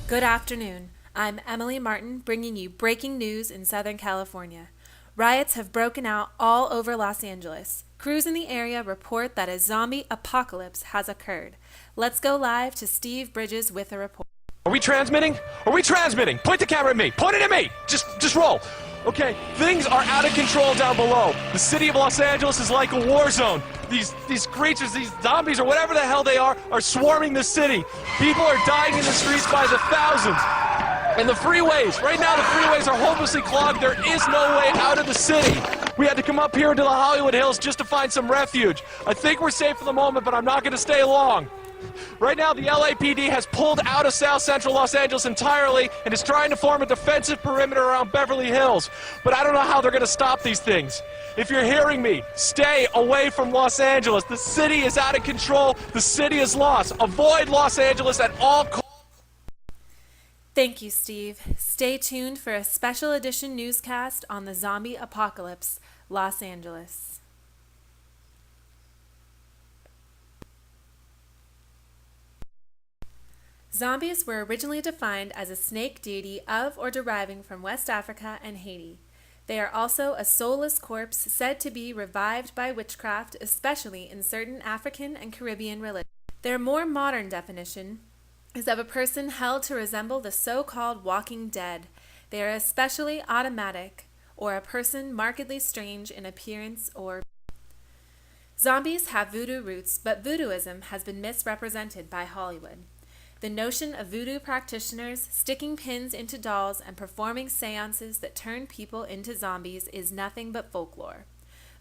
Good afternoon. I'm Emily Martin, bringing you breaking news in Southern California. Riots have broken out all over Los Angeles. Crews in the area report that a zombie apocalypse has occurred. Let's go live to Steve Bridges with a report. Are we transmitting? Are we transmitting? Point the camera at me. Point it at me. Just roll. Okay, things are out of control down below. The city of Los Angeles is like a war zone. These creatures, these zombies or whatever the hell they are swarming the city. People are dying in the streets by the thousands. And the freeways, right now the freeways are hopelessly clogged. There is no way out of the city. We had to come up here into the Hollywood Hills just to find some refuge. I think we're safe for the moment, but I'm not going to stay long. Right now, the LAPD has pulled out of South Central Los Angeles entirely and is trying to form a defensive perimeter around Beverly Hills. But I don't know how they're going to stop these things. If you're hearing me, stay away from Los Angeles. The city is out of control. The city is lost. Avoid Los Angeles at all costs. Thank you, Steve. Stay tuned for a special edition newscast on the zombie apocalypse, Los Angeles. Zombies were originally defined as a snake deity of or deriving from West Africa and Haiti. They are also a soulless corpse said to be revived by witchcraft, especially in certain African and Caribbean religions. Their more modern definition is of a person held to resemble the so-called walking dead. They are especially automatic, or a person markedly strange in appearance or... Zombies have voodoo roots, but voodooism has been misrepresented by Hollywood. The notion of voodoo practitioners sticking pins into dolls and performing seances that turn people into zombies is nothing but folklore.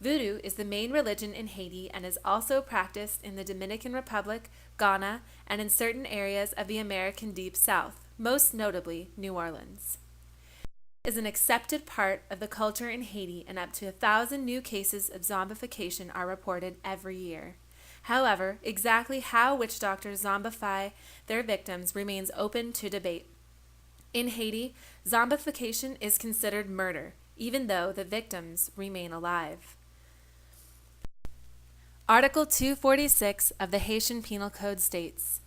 Voodoo is the main religion in Haiti and is also practiced in the Dominican Republic, Ghana, and in certain areas of the American Deep South, most notably New Orleans. It is an accepted part of the culture in Haiti, and up to 1,000 new cases of zombification are reported every year. However, exactly how witch doctors zombify their victims remains open to debate. In Haiti, zombification is considered murder, even though the victims remain alive. Article 246 of the Haitian Penal Code states,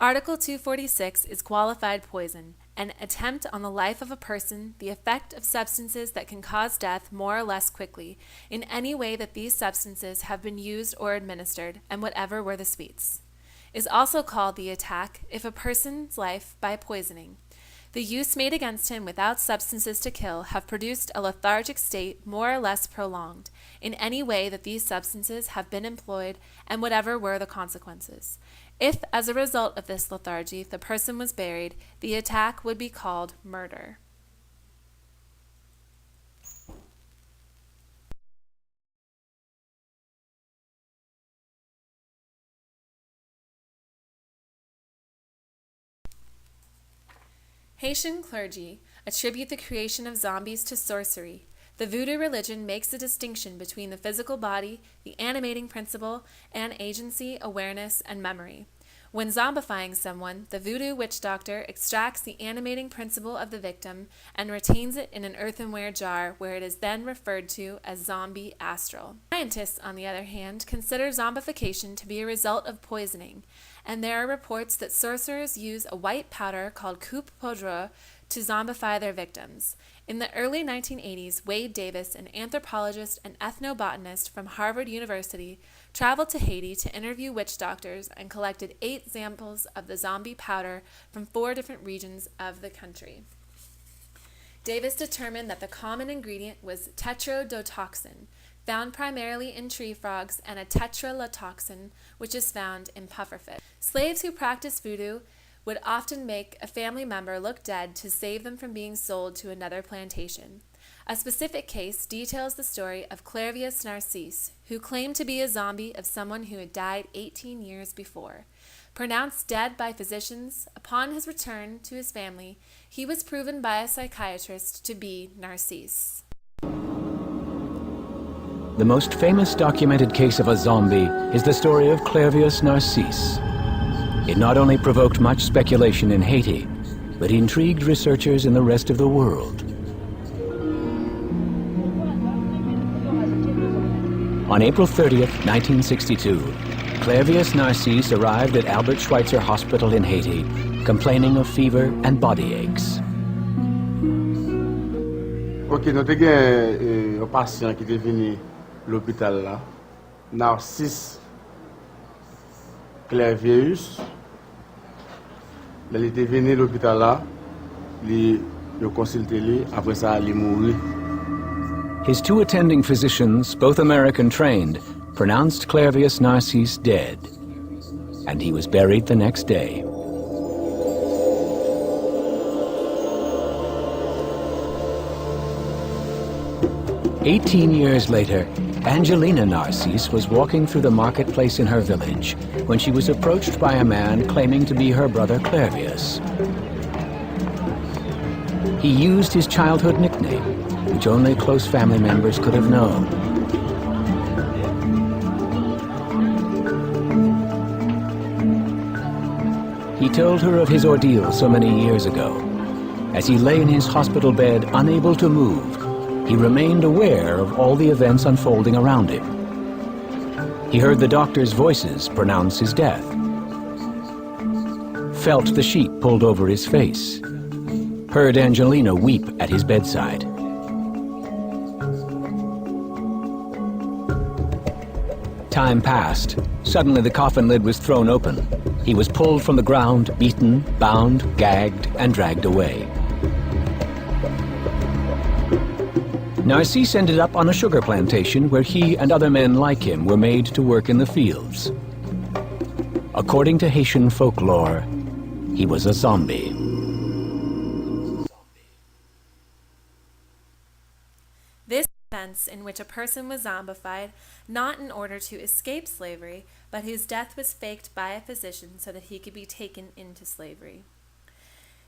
Article 246 is qualified poison, an attempt on the life of a person, the effect of substances that can cause death more or less quickly, in any way that these substances have been used or administered, and whatever were the sweets. Is also called the attack if a person's life by poisoning. The use made against him without substances to kill have produced a lethargic state more or less prolonged, in any way that these substances have been employed, and whatever were the consequences. If, as a result of this lethargy, the person was buried, the attack would be called murder. Haitian clergy attribute the creation of zombies to sorcery. The voodoo religion makes a distinction between the physical body, the animating principle, and agency, awareness, and memory. When zombifying someone, the voodoo witch doctor extracts the animating principle of the victim and retains it in an earthenware jar where it is then referred to as zombie astral. Scientists, on the other hand, consider zombification to be a result of poisoning, and there are reports that sorcerers use a white powder called coupe poudre to zombify their victims. In the early 1980s, Wade Davis, an anthropologist and ethnobotanist from Harvard University, traveled to Haiti to interview witch doctors and collected 8 samples of the zombie powder from 4 different regions of the country. Davis determined that the common ingredient was tetrodotoxin, found primarily in tree frogs, and a tetralatoxin, which is found in pufferfish. Slaves who practiced voodoo would often make a family member look dead to save them from being sold to another plantation. A specific case details the story of Clairvius Narcisse, who claimed to be a zombie of someone who had died 18 years before. Pronounced dead by physicians, upon his return to his family, he was proven by a psychiatrist to be Narcisse. The most famous documented case of a zombie is the story of Clairvius Narcisse. It not only provoked much speculation in Haiti, but intrigued researchers in the rest of the world. On April 30th, 1962, Clairvius Narcisse arrived at Albert Schweitzer Hospital in Haiti complaining of fever and body aches. Ok, nous avons un patient qui est venu à l'hôpital là, Narcisse Clervius. Il était venu à l'hôpital là, il a consulté lui, après ça il est mort. His two attending physicians, both American trained, pronounced Clervius Narcisse dead, and he was buried the next day. "18 years later, Angelina Narcisse was walking through the marketplace in her village when she was approached by a man claiming to be her brother Clervius. He used his childhood nickname, which only close family members could have known. He told her of his ordeal so many years ago. As he lay in his hospital bed, unable to move, he remained aware of all the events unfolding around him. He heard the doctors' voices pronounce his death, felt the sheet pulled over his face, heard Angelina weep at his bedside. Time passed. Suddenly the coffin lid was thrown open. He was pulled from the ground, beaten, bound, gagged, and dragged away. Narcisse ended up on a sugar plantation where he and other men like him were made to work in the fields. According to Haitian folklore, he was a zombie. This sense in which a person was zombified not in order to escape slavery, but whose death was faked by a physician so that he could be taken into slavery.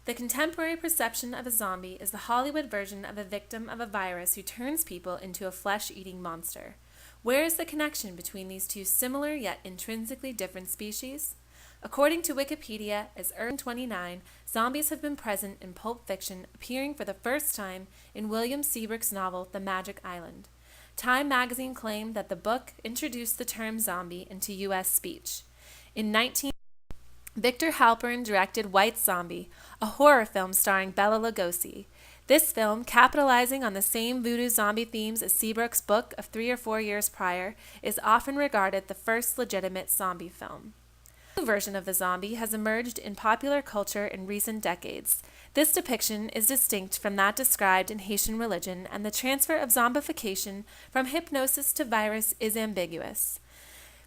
The contemporary perception of a zombie is the Hollywood version of a victim of a virus who turns people into a flesh-eating monster. Where is the connection between these two similar yet intrinsically different species? According to Wikipedia, as early as 1929, zombies have been present in pulp fiction, appearing for the first time in William Seabrook's novel The Magic Island. Time magazine claimed that the book introduced the term zombie into U.S. speech. In 19 Victor Halpern directed White Zombie, a horror film starring Bela Lugosi. This film, capitalizing on the same voodoo zombie themes as Seabrook's book of 3 or 4 years prior, is often regarded the first legitimate zombie film. A new version of the zombie has emerged in popular culture in recent decades. This depiction is distinct from that described in Haitian religion, and the transfer of zombification from hypnosis to virus is ambiguous.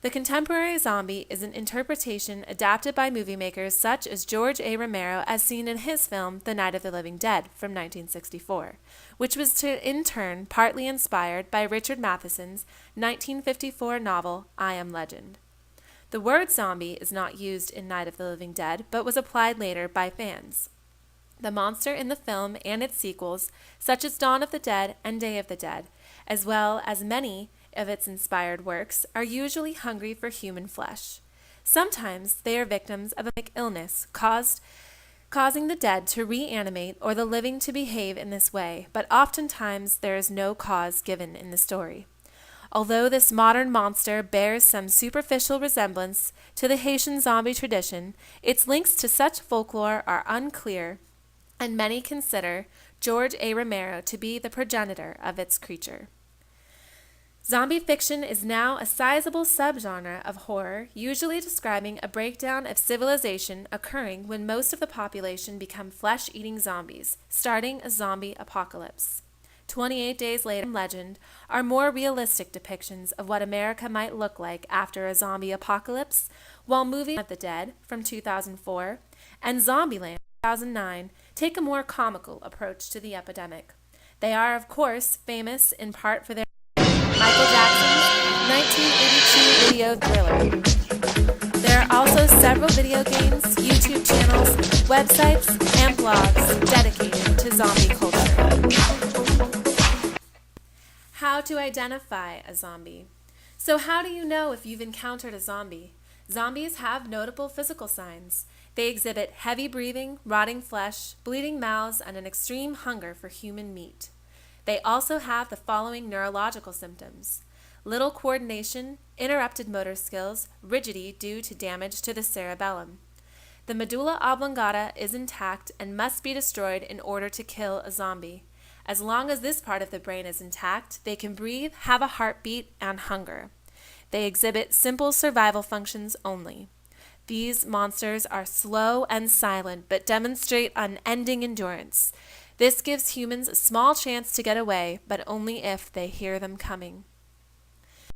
The contemporary zombie is an interpretation adapted by movie makers such as George A. Romero as seen in his film The Night of the Living Dead from 1964, which was in turn partly inspired by Richard Matheson's 1954 novel I Am Legend. The word zombie is not used in Night of the Living Dead, but was applied later by fans. The monster in the film and its sequels, such as Dawn of the Dead and Day of the Dead, as well as many of its inspired works, are usually hungry for human flesh. Sometimes they are victims of a illness causing the dead to reanimate or the living to behave in this way, but oftentimes there is no cause given in the story. Although this modern monster bears some superficial resemblance to the Haitian zombie tradition, its links to such folklore are unclear, and many consider George A. Romero to be the progenitor of its creature. Zombie fiction is now a sizable subgenre of horror, usually describing a breakdown of civilization occurring when most of the population become flesh-eating zombies, starting a zombie apocalypse. 28 Days Later and Legend are more realistic depictions of what America might look like after a zombie apocalypse, while movies of the Dead from 2004 and Zombieland 2009 take a more comical approach to the epidemic. They are, of course, famous in part for their Michael Jackson's 1982 video thriller. There are also several video games, YouTube channels, websites, and blogs dedicated to zombie culture. How to identify a zombie. So how do you know if you've encountered a zombie? Zombies have notable physical signs. They exhibit heavy breathing, rotting flesh, bleeding mouths, and an extreme hunger for human meat. They also have the following neurological symptoms: little coordination, interrupted motor skills, rigidity due to damage to the cerebellum. The medulla oblongata is intact and must be destroyed in order to kill a zombie. As long as this part of the brain is intact, they can breathe, have a heartbeat, and hunger. They exhibit simple survival functions only. These monsters are slow and silent, but demonstrate unending endurance. This gives humans a small chance to get away, but only if they hear them coming.